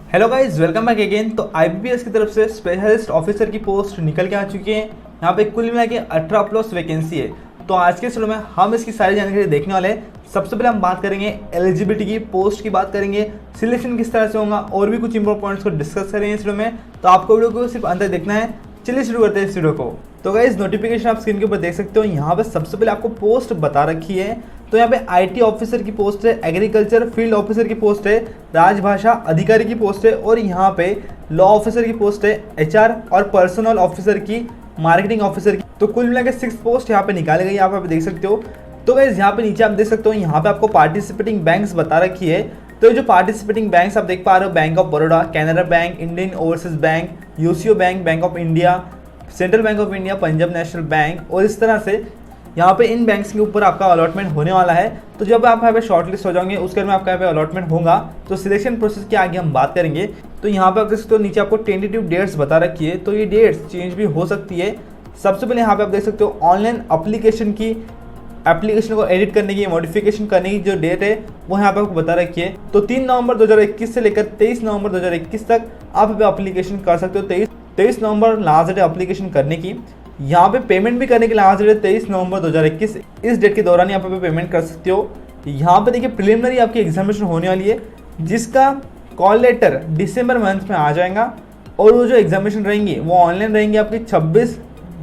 Hello guys, welcome back again. तो IBPS की तरफ से स्पेशलिस्ट ऑफिसर की पोस्ट निकल के आ चुकी है। यहाँ पे कुल मिला के 18 प्लस वैकेंसी है। तो आज के वीडियो में हम इसकी सारी जानकारी देखने वाले हैं। सबसे पहले हम बात करेंगे एलिजिबिलिटी की, पोस्ट की बात करेंगे, सिलेक्शन किस तरह से होगा और भी कुछ इंपॉर्टेंट पॉइंट्स को डिस्कस करेंगे इस वीडियो में। तो आपको वीडियो को सिर्फ अंदर देखना है। चलिए शुरू करते हैं इस वीडियो को। तो गाइस, नोटिफिकेशन आप स्क्रीन के ऊपर देख सकते हो। यहाँ पे सबसे पहले आपको पोस्ट बता रखी है। तो यहाँ पे आईटी ऑफिसर की पोस्ट है, एग्रीकल्चर फील्ड ऑफिसर की पोस्ट है, राजभाषा अधिकारी की पोस्ट है और यहाँ पे लॉ ऑफिसर की पोस्ट है, एचआर और पर्सनल ऑफिसर की, मार्केटिंग ऑफिसर की। तो कुल मिलाकर 6 पोस्ट यहाँ पे निकाली गई, आप देख सकते हो। तो गाइस, यहाँ पे नीचे आप देख सकते हो, यहाँ पे आपको पार्टिसिपेटिंग बैंक्स बता रखी है। तो जो पार्टिसिपेटिंग बैंक्स आप देख पा रहे हो, bank of Baroda, Canara bank, Indian overseas bank, UCO bank, bank of India, central bank of India, Punjab national bank और इस तरह से यहाँ पे इन बैंक्स के ऊपर आपका अलॉटमेंट होने वाला है। तो जब आप यहाँ पे शॉर्टलिस्ट हो जाओगे उसके बाद में आपका यहाँ पे अलॉटमेंट होगा। तो सिलेक्शन प्रोसेस के आगे हम बात करेंगे। तो यहाँ पे आप देख सकते हो, नीचे आपको टेंटेटिव डेट्स बता रखी है। तो ये डेट्स चेंज भी हो सकती है। सबसे पहले यहाँ पे आप देख सकते हो, ऑनलाइन एप्लीकेशन को एडिट करने की, मॉडिफिकेशन करने की जो डेट है वो यहाँ पे आपको बता रखी है। तो 3 नवंबर 2021 से लेकर 23 नवंबर 2021 तक आप एप्लीकेशन कर सकते हो। 23 नवंबर लास्ट डेट एप्लीकेशन करने की। यहाँ पे पेमेंट भी करने के लास्ट डेट 23 नवंबर 2021। इस डेट के दौरान यहाँ पे पेमेंट कर सकते हो। यहाँ पे देखिए, प्रिलिमिनरी आपकी एग्जामिनेशन होने वाली है जिसका कॉल लेटर दिसंबर मंथ में आ जाएगा और वो जो एग्जामिनेशन रहेंगी वो ऑनलाइन रहेंगी आपकी 26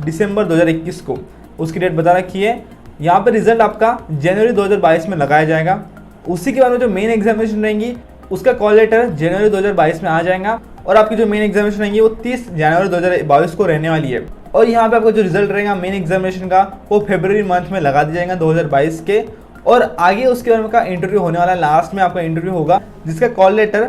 दिसंबर 2021 को। उसकी डेट बता रखी है। यहाँ पे रिजल्ट आपका जनवरी 2022 में लगाया जाएगा। उसी के बाद में जो मेन एग्जामिनेशन रहेंगी उसका कॉल लेटर जनवरी 2022 में आ जाएगा और आपकी जो मेन एग्जामिनेशन रहेंगी वो 30 जनवरी 2022 को रहने वाली है। और यहाँ पे आपका जो रिजल्ट रहेगा मेन एग्जामिनेशन का वो फरवरी मंथ में लगा दिया जाएगा 2022 के। और आगे उसके बाद का इंटरव्यू होने वाला है। लास्ट में आपका इंटरव्यू होगा जिसका कॉल लेटर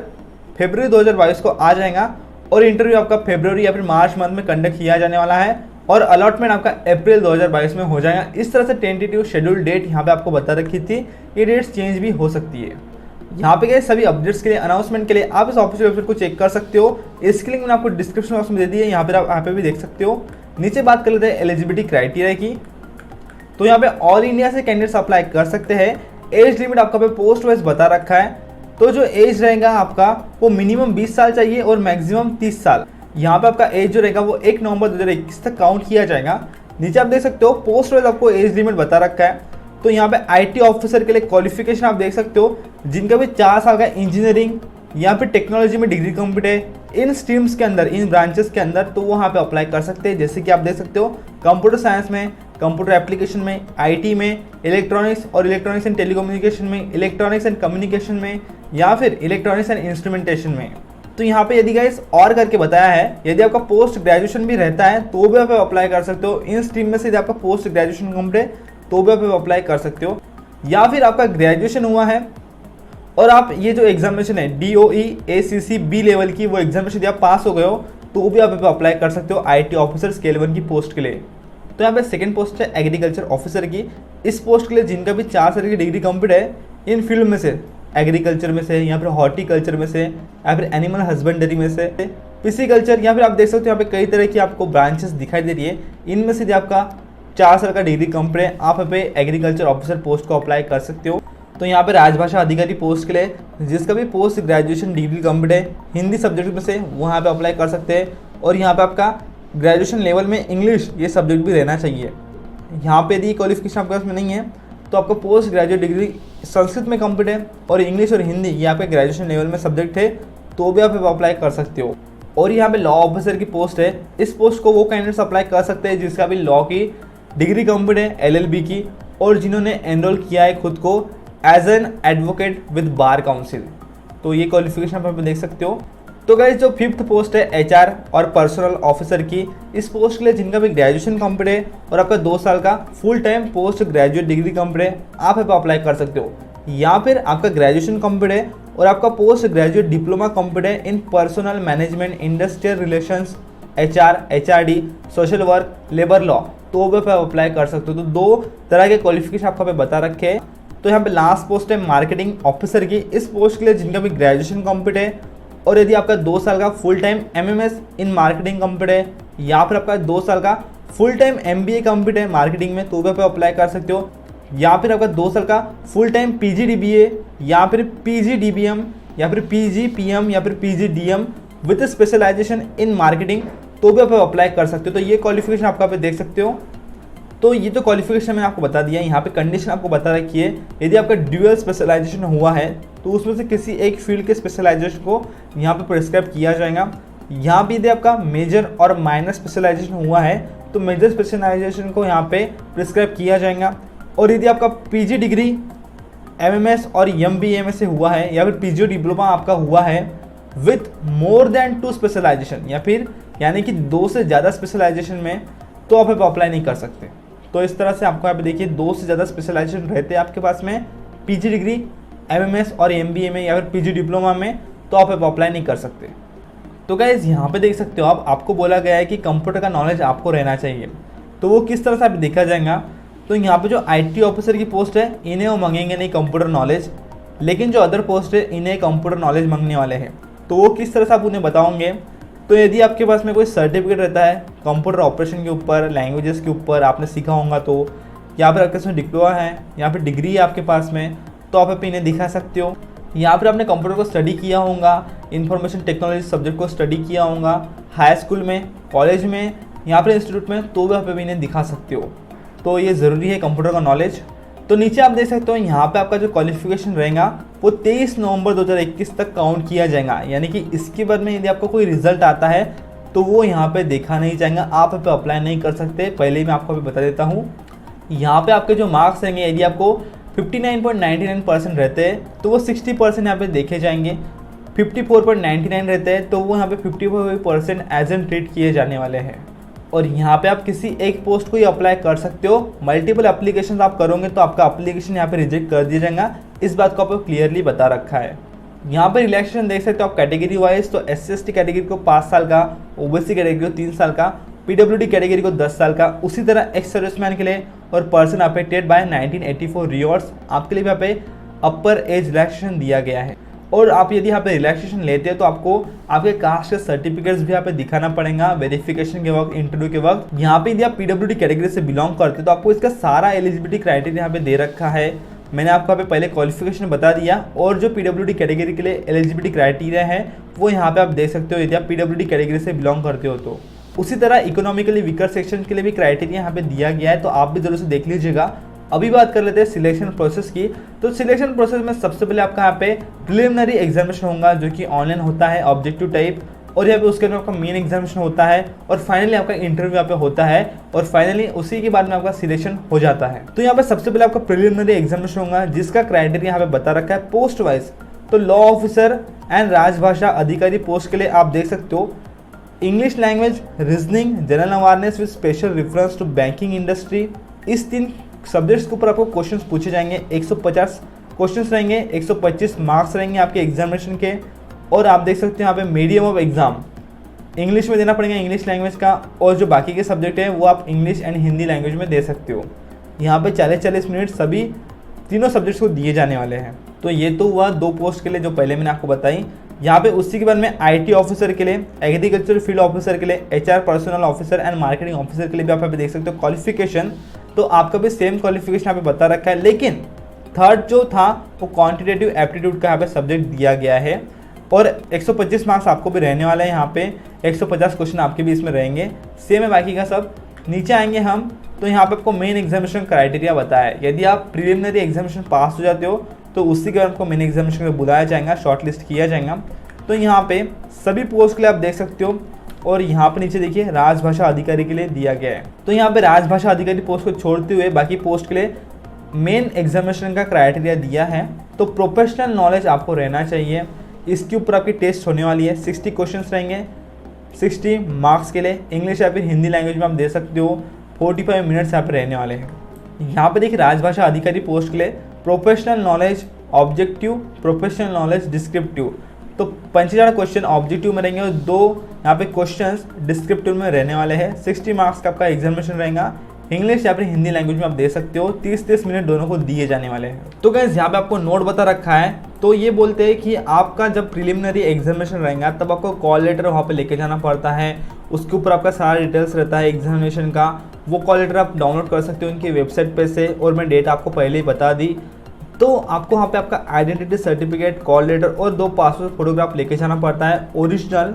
फरवरी 2022 को आ जाएगा और इंटरव्यू आपका फरवरी या फिर मार्च मंथ में कंडक्ट किया जाने वाला है और अलॉटमेंट आपका अप्रैल 2022 में हो जाएगा। इस तरह से टेंटेटिव शेड्यूल डेट यहाँ पे आपको बता रखी थी। ये डेट्स चेंज भी हो सकती है। यहाँ पे गए सभी अपडेट्स के लिए, अनाउंसमेंट के लिए आप इस ऑफिशियल वेबसाइट को चेक कर सकते हो। इसकी लिंक मैंने आपको डिस्क्रिप्शन बॉक्स में दे दी है, यहाँ पे आप यहाँ पे भी देख सकते हो। नीचे बात कर लेते हैं एलिजिबिलिटी क्राइटेरिया की। तो यहाँ पे ऑल इंडिया से कैंडिडेट्स अप्लाई कर सकते हैं। एज लिमिट आपका पे पोस्ट वाइज बता रखा है। तो जो एज रहेगा आपका वो मिनिमम 20 साल चाहिए और मैक्सिमम 30 साल। यहाँ पे आपका एज जो रहेगा वो 1 नवंबर 2021 तक काउंट किया जाएगा। नीचे आप देख सकते हो, पोस्ट वाइज आपको एज लिमिट बता रखा है। तो यहाँ पे आईटी ऑफिसर के लिए क्वालिफिकेशन आप देख सकते हो, जिनका भी 4 साल का इंजीनियरिंग या फिर टेक्नोलॉजी में डिग्री कंप्लीट है इन स्ट्रीम्स के अंदर, इन ब्रांचेस के अंदर, तो वहाँ पे अप्लाई कर सकते हैं। जैसे कि आप देख सकते हो, कंप्यूटर साइंस में, कंप्यूटर एप्लीकेशन में, आईटी में, इलेक्ट्रॉनिक्स और इलेक्ट्रॉनिक्स एंड टेलीकम्युनिकेशन में, इलेक्ट्रॉनिक्स एंड कम्युनिकेशन में या फिर इलेक्ट्रॉनिक्स एंड इंस्ट्रूमेंटेशन में। तो यहाँ पे यदि गाइस और करके बताया है, यदि आपका पोस्ट ग्रेजुएशन भी रहता है तो भी आप अप्लाई कर सकते हो। इन स्ट्रीम में से यदि आपका पोस्ट ग्रेजुएशन कंप्लीट है तो भी आप अप्लाई कर सकते हो। या फिर आपका ग्रेजुएशन हुआ है और आप ये जो एग्जामिनेशन है DOE ACC B लेवल की, वो एग्जामिनेशन यदि आप पास हो गए हो तो भी आप अप्लाई कर सकते हो आईटी ऑफिसर स्केल 1 की पोस्ट के लिए। तो यहाँ पे सेकंड पोस्ट है एग्रीकल्चर ऑफिसर की। इस पोस्ट के लिए जिनका भी 4 साल की डिग्री कंप्लीट है इन फील्ड में से, एग्रीकल्चर में से या फिर हॉर्टिकल्चर में से या फिर एनिमल हस्बेंड्री में से, पिसिकल्चर, या फिर आप देख सकते हो यहाँ पे कई तरह की आपको ब्रांचेस दिखाई दे रही है। इनमें से आपका 4 साल का डिग्री कंप्लीट है, आप पे एग्रीकल्चर ऑफिसर पोस्ट को अप्लाई कर सकते हो। तो यहाँ पे राजभाषा अधिकारी पोस्ट के लिए जिसका भी पोस्ट ग्रेजुएशन डिग्री कंप्लीट है हिंदी सब्जेक्ट में से, वहाँ पे अप्लाई कर सकते हैं। और यहाँ पे आपका ग्रेजुएशन लेवल में इंग्लिश ये सब्जेक्ट भी रहना चाहिए। यहाँ पे यदि क्वालिफिकेशन आपके पास में नहीं है तो आपका पोस्ट ग्रेजुएट डिग्री संस्कृत में कंप्लीट है और इंग्लिश और हिंदी ये आपके ग्रेजुएशन लेवल में सब्जेक्ट है तो भी आप अप्लाई कर सकते हो। और यहाँ पे लॉ ऑफिसर की पोस्ट है। इस पोस्ट को वो कैंडिडेट्स अप्लाई कर सकते हैं जिसका भी लॉ की डिग्री कंप्लीट है LLB की और जिन्होंने एनरोल किया है खुद को as an advocate with bar council. तो ये क्वालिफिकेशन आप देख सकते हो। तो गाइस, जो 5th पोस्ट है HR और पर्सनल ऑफिसर की, इस पोस्ट के लिए जिनका भी ग्रेजुएशन कंप्लीट है और आपका 2 साल का full time post graduate degree complete है, आप अप्लाई कर सकते हो। या फिर आपका ग्रेजुएशन कंप्लीट है और आपका पोस्ट ग्रेजुएट डिप्लोमा कंप्लीट है in personnel management, industrial relations, HR, HRD, social work, labour law, तो भी आप अप्लाई कर सकते हो। तो 2 तरह के क्वालिफिकेशन आपको बता रखे हैं। तो यहाँ पे लास्ट पोस्ट है मार्केटिंग ऑफिसर की। इस पोस्ट के लिए जिनका भी ग्रेजुएशन कंप्लीट है और यदि आपका 2 साल का full time MMS in marketing complete है या फिर आपका 2 साल का फुल टाइम MBA कंप्लीट है मार्केटिंग में, तो भी आप अप्लाई कर सकते हो। या फिर आपका 2 साल का फुल टाइम PGDBA या फिर PGDBM या फिर पीजी पीएम या फिर PG DM with specialisation in marketing, तो भी आप अप्लाई कर सकते हो। तो ये क्वालिफिकेशन आप यहाँ पे देख सकते हो। तो ये तो क्वालिफिकेशन मैंने आपको बता दिया। यहाँ पे कंडीशन आपको बता रखी है, यदि आपका ड्यूअल स्पेशलाइजेशन हुआ है तो उसमें से किसी एक फील्ड के स्पेशलाइजेशन को यहाँ पे प्रिस्क्राइब किया जाएगा। यहाँ पे यदि आपका मेजर और माइनर स्पेशलाइजेशन हुआ है तो मेजर स्पेशलाइजेशन को यहाँ पे प्रिस्क्राइब किया जाएगा। और यदि आपका पीजी डिग्री एमएमएस और एमबीए में से हुआ है या फिर पीजी डिप्लोमा आपका हुआ है विथ मोर देन 2 स्पेशलाइजेशन, या फिर यानी कि 2 से ज़्यादा स्पेशलाइजेशन में, तो आप अप्लाई नहीं कर सकते। तो इस तरह से आपको यहाँ पे देखिए 2 से ज़्यादा स्पेशलाइजेशन रहते हैं आपके पास में पीजी डिग्री एमएमएस और एमबीए में या फिर पीजी डिप्लोमा में, तो आप अप्लाई नहीं कर सकते। तो गाइस यहाँ पे देख सकते हो आपको बोला गया है कि कंप्यूटर का नॉलेज आपको रहना चाहिए। तो वो किस तरह से आप देखा जाएगा, तो यहाँ पे जो आईटी ऑफिसर की पोस्ट है इन्हें वो मांगेंगे नहीं कंप्यूटर नॉलेज, लेकिन जो अदर पोस्ट है इन्हें कंप्यूटर नॉलेज मांगने वाले हैं। तो वो किस तरह से आप उन्हें बताओगे, तो यदि आपके पास में कोई सर्टिफिकेट रहता है कंप्यूटर ऑपरेशन के ऊपर, लैंग्वेजेस के ऊपर आपने सीखा होगा, तो या फिर आपके पास डिप्लोमा है या फिर डिग्री है आपके पास में, तो आप इन्हें दिखा सकते हो। यहाँ पर आपने कंप्यूटर को स्टडी किया होगा, इंफॉर्मेशन टेक्नोलॉजी सब्जेक्ट को स्टडी किया होगा हाई स्कूल में, कॉलेज में, यहाँ पर इंस्टीट्यूट में, तो भी आप इन्हें दिखा सकते हो। तो ये ज़रूरी है कंप्यूटर का नॉलेज। तो नीचे आप देख सकते हो यहाँ पे आपका जो क्वालिफिकेशन रहेगा वो 23 नवंबर 2021 तक काउंट किया जाएगा, यानी कि इसके बाद में यदि आपको कोई रिजल्ट आता है तो वो यहाँ पे देखा नहीं जाएगा, आप पे अप्लाई नहीं कर सकते। पहले ही मैं आपको अभी बता देता हूँ, यहाँ पे आपके जो मार्क्स रहेंगे यदि आपको 59.99% रहते हैं तो वो 60% यहाँ पे देखे जाएंगे, 54.99 रहते हैं तो वो यहाँ पे 54% एज एन ट्रीट किए जाने वाले हैं। और यहाँ पे आप किसी एक पोस्ट को ही अप्लाई कर सकते हो, मल्टीपल एप्लीकेशन आप करोगे तो आपका एप्लीकेशन यहाँ पे रिजेक्ट कर दिया जाएगा। इस बात को आपको क्लियरली बता रखा है। यहाँ पे रिलैक्सेशन देख सकते हो आप कैटेगरी वाइज, तो SC/ST कैटेगरी को 5 साल का, OBC कैटेगरी को 3 साल का, PWD कैटेगरी को 10 साल का, उसी तरह एक्स सर्विसमैन के लिए और पर्सन अफेक्टेड बाय 1984 रिवॉर्ड्स आपके लिए यहाँ पे अपर एज रिलैक्सेशन दिया गया है। और आप यदि यहाँ पे रिलैक्सेशन लेते हैं तो आपको आपके कास्ट के सर्टिफिकेट्स भी यहाँ पे दिखाना पड़ेगा वेरिफिकेशन के वक्त, इंटरव्यू के वक्त। यहाँ पे यदि आप PWD कैटेगरी से बिलोंग करते हैं तो आपको इसका सारा एलिजिबिलिटी क्राइटेरिया यहाँ पे दे रखा है। मैंने आपको यहाँ पे पहले क्वालिफिकेशन बता दिया, और जो PWD कैटेगरी के लिए एलिजिबिलिटी क्राइटेरिया है वो यहाँ पे आप देख सकते हो यदि आप PWD कैटेगरी से बिलोंग करते हो तो। उसी तरह इकोनॉमिकली वीकर सेक्शन के लिए भी क्राइटेरिया यहाँ पे दिया गया है, तो आप भी जरूर से देख लीजिएगा। अभी बात कर लेते हैं सिलेक्शन प्रोसेस की। तो सिलेक्शन प्रोसेस में सबसे पहले आपका यहाँ पे प्रिलिमिनरी एग्जामिनेशन होगा जो कि ऑनलाइन होता है ऑब्जेक्टिव टाइप, और यहाँ पे उसके अंदर आपका मेन एग्जामिनेशन होता है, और फाइनली आपका इंटरव्यू यहाँ पे होता है, और फाइनली उसी के बाद में आपका सिलेक्शन हो जाता है। तो यहाँ पे सबसे पहले आपका प्रिलिमिनरी एग्जामिनेशन होगा जिसका क्राइटेरिया यहाँ पे बता रखा है पोस्ट वाइज। तो लॉ ऑफिसर एंड राजभाषा अधिकारी पोस्ट के लिए आप देख सकते हो English language, reasoning, general awareness with special reference to banking industry. इस 3 सब्जेक्ट्स के ऊपर आपको क्वेश्चंस पूछे जाएंगे। 150 क्वेश्चंस रहेंगे, 125 मार्क्स रहेंगे आपके एग्जामिनेशन के। और आप देख सकते हैं यहाँ पे मीडियम ऑफ एग्जाम इंग्लिश में देना पड़ेगा, इंग्लिश लैंग्वेज का, और जो बाकी के सब्जेक्ट हैं वो आप इंग्लिश एंड हिंदी लैंग्वेज में दे सकते हो। यहाँ पे 40-40 मिनट सभी तीनों सब्जेक्ट्स को दिए जाने वाले हैं। तो ये तो हुआ 2 पोस्ट के लिए जो पहले मैंने आपको बताई। यहाँ पे उसी के बाद में IT ऑफिसर के लिए, एग्रीकल्चर फील्ड ऑफिसर के लिए, HR personal officer and marketing officer के लिए भी आप यहाँ पे देख सकते हो क्वालिफिकेशन। तो आपका भी सेम क्वालिफिकेशन यहाँ पे बता रखा है, लेकिन थर्ड जो था वो क्वांटिटेटिव एप्टीट्यूड का यहाँ पे सब्जेक्ट दिया गया है, और 125 मार्क्स आपको भी रहने वाला है। यहाँ पे 150 क्वेश्चन आपके भी इसमें रहेंगे, सेम है बाकी का सब। नीचे आएंगे हम तो यहाँ पे आपको मेन एग्जामिनेशन क्राइटेरिया बताया है। यदि आप प्रिलिमिनरी एग्जामिनेशन पास हो जाते हो तो उसी के बाद आपको मेन एग्जामिनेशन में बुलाया जाएगा, शॉर्टलिस्ट किया जाएगा। तो यहाँ पे सभी पोस्ट के लिए आप देख सकते हो, और यहाँ पे नीचे देखिए राजभाषा अधिकारी के लिए दिया गया है। तो यहाँ पे राजभाषा अधिकारी पोस्ट को छोड़ते हुए बाकी पोस्ट के लिए मेन एग्जामिनेशन का क्राइटेरिया दिया है। तो प्रोफेशनल नॉलेज आपको रहना चाहिए। इसके ऊपर आपकी टेस्ट होने वाली है, 60 क्वेश्चंस रहेंगे 60 मार्क्स के लिए। इंग्लिश या फिर हिंदी लैंग्वेज में आप दे सकते हो, 45 मिनट्स यहाँ पे रहने वाले हैं। यहाँ पे देखिए राजभाषा अधिकारी पोस्ट के लिए professional knowledge objective, professional knowledge descriptive. तो 45 क्वेश्चन ऑब्जेक्टिव में रहेंगे और 2 यहाँ पे क्वेश्चंस डिस्क्रिप्टिव में रहने वाले हैं। 60 मार्क्स का आपका एग्जामिनेशन रहेगा। इंग्लिश या फिर हिंदी लैंग्वेज में आप दे सकते हो, 30-30 मिनट दोनों को दिए जाने वाले हैं। तो गाइस यहाँ पे आपको नोट बता रखा है। तो ये बोलते हैं कि आपका जब प्रिलिमिनरी एग्जामिनेशन रहेगा तब आपको कॉल लेटर वहाँ पे लेके जाना पड़ता है। उसके ऊपर आपका सारा डिटेल्स रहता है एग्जामिनेशन का। वो कॉल लेटर आप डाउनलोड कर सकते हो उनकी वेबसाइट पे से, और मैं डेट आपको पहले ही बता दी। तो आपको वहाँ पे आपका आइडेंटिटी सर्टिफिकेट, कॉल लेटर और 2 पासपोर्ट फोटोग्राफ लेके जाना पड़ता है ओरिजिनल।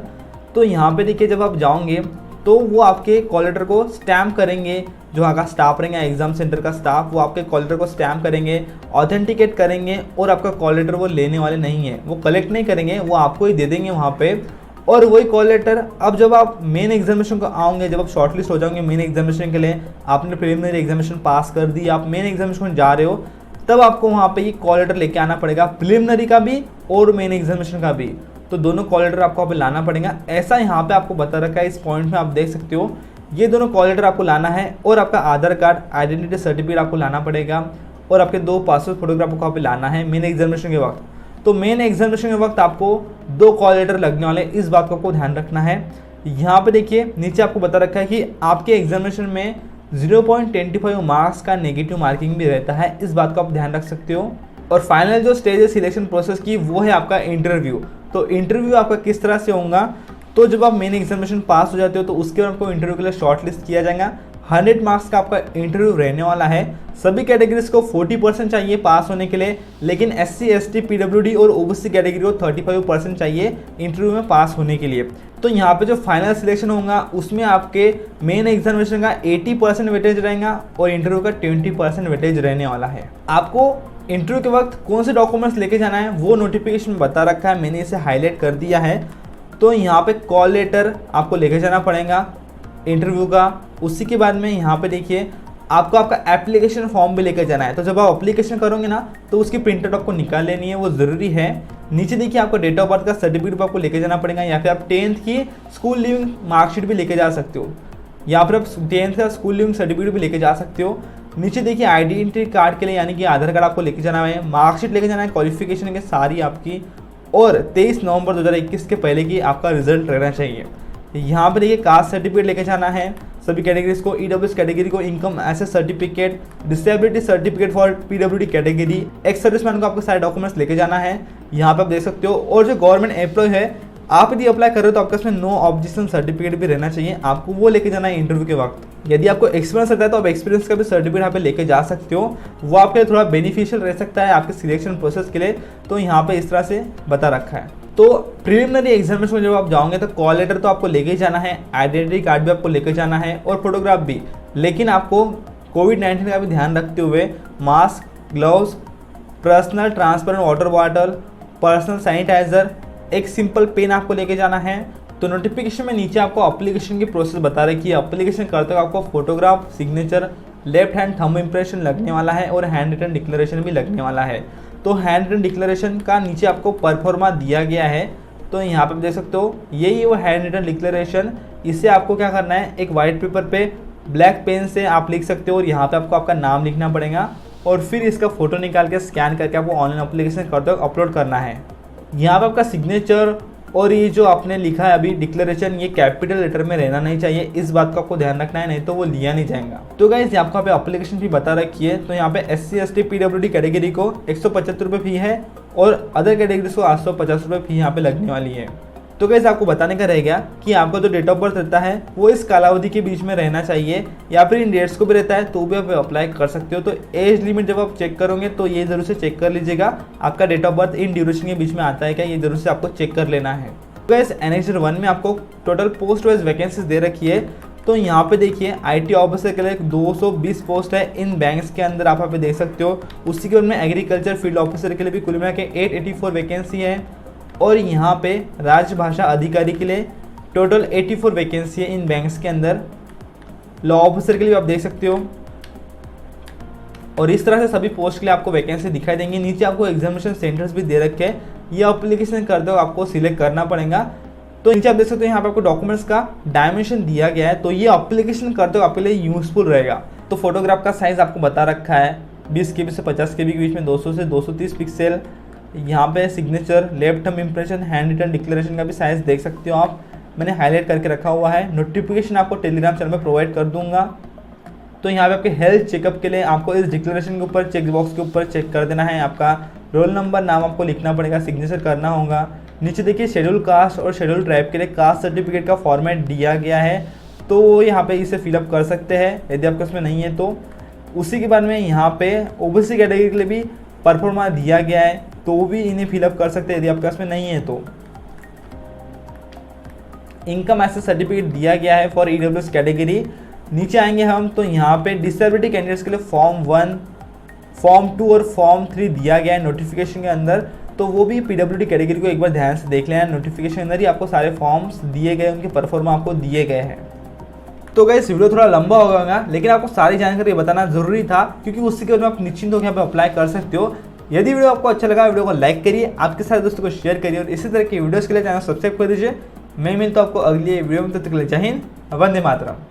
तो यहाँ पे देखिए जब आप जाओगे तो वो आपके कॉल लेटर को स्टैम्प करेंगे, जो वहाँ का स्टाफ रहेंगे एग्जाम सेंटर का स्टाफ, वो आपके कॉल लेटर को स्टैम्प करेंगे, ऑथेंटिकेट करेंगे और आपका कॉल लेटर वो लेने वाले नहीं है, वो कलेक्ट नहीं करेंगे, वो आपको ही दे देंगे वहाँ पे। और वही कॉल लेटर अब जब आप मेन एग्जामिनेशन को आओगे, जब आप शॉर्टलिस्ट हो जाओगे मेन एग्जामिनेशन के लिए, आपने प्रिलिमिनरी एग्जामिनेशन पास कर दी, आप मेन एग्जामिनेशन जा रहे हो, तब आपको वहाँ पे ये कॉल लेटर लेके आना पड़ेगा, प्रिलिमिनरी का भी और मेन एग्जामिनेशन का भी। तो दोनों कॉल लेटर आपको यहाँ पे लाना पड़ेगा। ऐसा यहाँ पे आपको बता रखा है, इस पॉइंट में आप देख सकते हो, ये दोनों कॉल लेटर आपको लाना है और आपका आधार कार्ड, आइडेंटिटी सर्टिफिकेट आपको लाना पड़ेगा और आपके 2 पासपोर्ट फोटोग्राफ को यहाँ पे लाना है मेन एग्जामिनेशन के वक्त। तो मेन एग्जामिनेशन के वक्त आपको 2 कॉल लेटर लगने वाले, इस बात को आपको ध्यान रखना है। यहाँ पे देखिए नीचे आपको बता रखा है कि आपके एग्जामिनेशन में 0.25 मार्क्स का नेगेटिव मार्किंग भी रहता है, इस बात को आप ध्यान रख सकते हो। और फाइनल जो स्टेज है सिलेक्शन प्रोसेस की, वो है आपका इंटरव्यू। तो इंटरव्यू आपका किस तरह से होगा, तो जब आप मेन एग्जामिनेशन पास हो जाते हो तो उसके बाद आपको इंटरव्यू के लिए शॉर्ट लिस्ट किया जाएगा। 100 मार्क्स का आपका इंटरव्यू रहने वाला है। सभी कैटेगरीज को 40% चाहिए पास होने के लिए, लेकिन SC, ST, PWD और OBC कैटेगरी को 35% चाहिए इंटरव्यू में पास होने के लिए। तो यहाँ पे जो फाइनल सिलेक्शन होगा उसमें आपके मेन एग्जामिनेशन का 80% वेटेज रहेगा और इंटरव्यू का 20% वेटेज रहने वाला है। आपको इंटरव्यू के वक्त कौन से डॉक्यूमेंट्स लेके जाना है वो नोटिफिकेशन में बता रखा है, मैंने इसे हाईलाइट कर दिया है। तो यहाँ पे कॉल लेटर आपको लेके जाना पड़ेगा इंटरव्यू का। उसी के बाद में यहाँ पे देखिए आपको आपका एप्लीकेशन फॉर्म भी लेकर जाना है। तो जब आप एप्लीकेशन करोगे ना तो उसकी प्रिंटआउट आपको निकाल लेनी है, वो ज़रूरी है। नीचे देखिए आपको डेट ऑफ बर्थ का सर्टिफिकेट आपको लेके जाना पड़ेगा, या फिर आप 10th की स्कूल लिविंग मार्कशीट भी लेके जा सकते हो, या फिर आप 10th का स्कूल लिविंग सर्टिफिकेट भी लेके जा सकते हो। नीचे देखिए आइडेंटिटी कार्ड के लिए यानी कि आधार कार्ड आपको लेके जाना है, मार्कशीट लेके जाना है क्वालिफिकेशन के सारी आपकी, और 23 नवंबर 2021 के पहले की आपका रिजल्ट रहना चाहिए। यहाँ पे देखिए कास्ट सर्टिफिकेट लेके जाना है सभी कैटेगरीज को, EWS कैटेगरी को इनकम एसेस certificate, disability certificate for PWD category, ex serviceman को आपको सारे डॉक्यूमेंट्स लेके जाना है, यहाँ पे आप देख सकते हो। और जो गवर्नमेंट एम्प्लॉय है आप यदि अप्लाई कर रहे हो तो आपका इसमें नो ऑब्जेक्शन सर्टिफिकेट भी रहना चाहिए, आपको वो लेके जाना है इंटरव्यू के वक्त। यदि आपको एक्सपीरियंस रहता है तो आप एक्सपीरियंस का भी सर्टिफिकेट यहाँ पे लेके जा सकते हो, वो आपके लिए थोड़ा बेनिफिशियल रह सकता है आपके सिलेक्शन प्रोसेस के लिए। तो यहाँ पे इस तरह से बता रखा है। तो प्रिलिमिनरी एग्जामिनेशन में जब आप जाओगे तो कॉल लेटर तो आपको लेके ही जाना है, आइडेंटिटी कार्ड भी आपको लेके जाना है और फोटोग्राफ भी, लेकिन आपको कोविड-19 का भी ध्यान रखते हुए mask, gloves, personal transparent water bottle, personal sanitiser, एक सिंपल पेन आपको लेके जाना है। तो नोटिफिकेशन में नीचे आपको एप्लीकेशन की प्रोसेस बता रखी है। एप्लीकेशन करते हुए आपको photograph, signature, left hand thumb impression लगने वाला है और हैंड रिटन डिक्लेरेशन भी लगने वाला है। तो हैंड रिटन डिक्लेरेशन का नीचे आपको परफॉर्मा दिया गया है, तो यहाँ पे देख सकते हो यही वो हैंड रिटन डिक्लेरेशन। इसे आपको क्या करना है, एक वाइट पेपर पे ब्लैक पेन से आप लिख सकते हो और यहाँ पे आपको आपका नाम लिखना पड़ेगा और फिर इसका फोटो निकाल के स्कैन करके आपको ऑनलाइन एप्लीकेशन करते हुए अपलोड करना है। यहाँ पे आपका सिग्नेचर और ये जो आपने लिखा है अभी डिक्लेरेशन, ये कैपिटल लेटर में रहना नहीं चाहिए, इस बात का आपको ध्यान रखना है, नहीं तो वो लिया नहीं जाएगा। तो गाइस आपको यहाँ पे एप्लीकेशन फी बता रखी है। तो यहाँ पे SC, ST, PWD कैटेगरी को 175 रुपये फी है और अदर कैटेगरीज को 850 रुपये फी यहाँ पे लगने वाली है। तो गाइस आपको बताने का रह गया कि आपका जो डेट ऑफ बर्थ रहता है वो इस कालावधि के बीच में रहना चाहिए, या फिर इन डेट्स को भी रहता है तो भी आप अप्लाई कर सकते हो। तो एज लिमिट जब आप चेक करोगे तो ये जरूर से चेक कर लीजिएगा आपका date of birth in duration के बीच में आता है क्या, ये जरूर से आपको चेक कर लेना है। तो गाइस एनेक्सर 1 में आपको टोटल पोस्ट वाइज वैकेंसीज दे रखी है। तो यहाँ पे देखिए IT ऑफिसर के लिए 220 पोस्ट है इन बैंक्स के अंदर, आप यहाँ पे देख सकते हो। उसी के बाद में एग्रीकल्चर फील्ड ऑफिसर के लिए भी कुल मिला के 884 वैकेंसी है और यहाँ पे राजभाषा अधिकारी के लिए टोटल 84 वैकेंसी है इन बैंक्स के अंदर। लॉ ऑफिसर के लिए आप देख सकते हो और इस तरह से सभी पोस्ट के लिए आपको वैकेंसी दिखाई देंगी। नीचे आपको एग्जामिनेशन सेंटर्स भी दे रखे हैं, ये एप्लीकेशन करते हो आपको सिलेक्ट करना पड़ेगा। तो नीचे आप देख सकते हो यहाँ पे आपको डॉक्यूमेंट्स का डायमेंशन दिया गया है, तो ये एप्लीकेशन करते हो आपके लिए यूजफुल रहेगा। तो फोटोग्राफ का साइज आपको बता रखा है 20 KB से 50 KB के बीच में, 200 से 230 पिक्सल। यहाँ पे signature, left thumb impression, handwritten declaration का भी साइज देख सकते हो आप, मैंने हाईलाइट करके रखा हुआ है। नोटिफिकेशन आपको टेलीग्राम चैनल में प्रोवाइड कर दूंगा। तो यहाँ पे आपके हेल्थ चेकअप के लिए आपको इस डिक्लेरेशन के ऊपर चेक बॉक्स के ऊपर चेक कर देना है, आपका रोल नंबर, नाम आपको लिखना पड़ेगा, सिग्नेचर करना होगा। नीचे देखिए शेड्यूल कास्ट और शेड्यूल ट्राइब के लिए कास्ट सर्टिफिकेट का फॉर्मेट दिया गया है, तो यहाँ पे इसे फिलअप कर सकते हैं यदि आपके उसमें नहीं है तो। उसी के बाद में यहाँ पे OBC कैटेगरी के लिए भी परफॉर्मा दिया गया है तो वो भी इन्हें फिलअप कर सकते हैं यदि आपके पास में नहीं है तो। इनकम एसेस सर्टिफिकेट दिया गया है फॉर ईडब्ल्यूएस कैटेगरी। नीचे आएंगे हम तो यहाँ पे डिसेबिलिटी कैंडिडेट्स के लिए फॉर्म 1, फॉर्म 2 और फॉर्म 3 दिया गया है नोटिफिकेशन के अंदर, तो वो भी पीडब्ल्यूडी कैटेगरी को एक बार ध्यान से देख लेना। नोटिफिकेशन के अंदर ही आपको सारे फॉर्म्स दिए गए, उनके परफॉर्मा आपको दिए गए हैं। तो गाइस वीडियो थोड़ा लंबा होगा लेकिन आपको सारी जानकारी बताना जरूरी था क्योंकि उससे केवल आप निश्चिंत होकर यहाँ पे अप्लाई कर सकते हो। यदि वीडियो आपको अच्छा लगा वीडियो को लाइक करिए, आपके सारे दोस्तों को शेयर करिए और इसी तरह की वीडियोस के लिए चैनल सब्सक्राइब कर दीजिए। मैं मिलता हूं आपको अगली वीडियो में, तब तक के लिए जय हिंद, वंदे मातरम।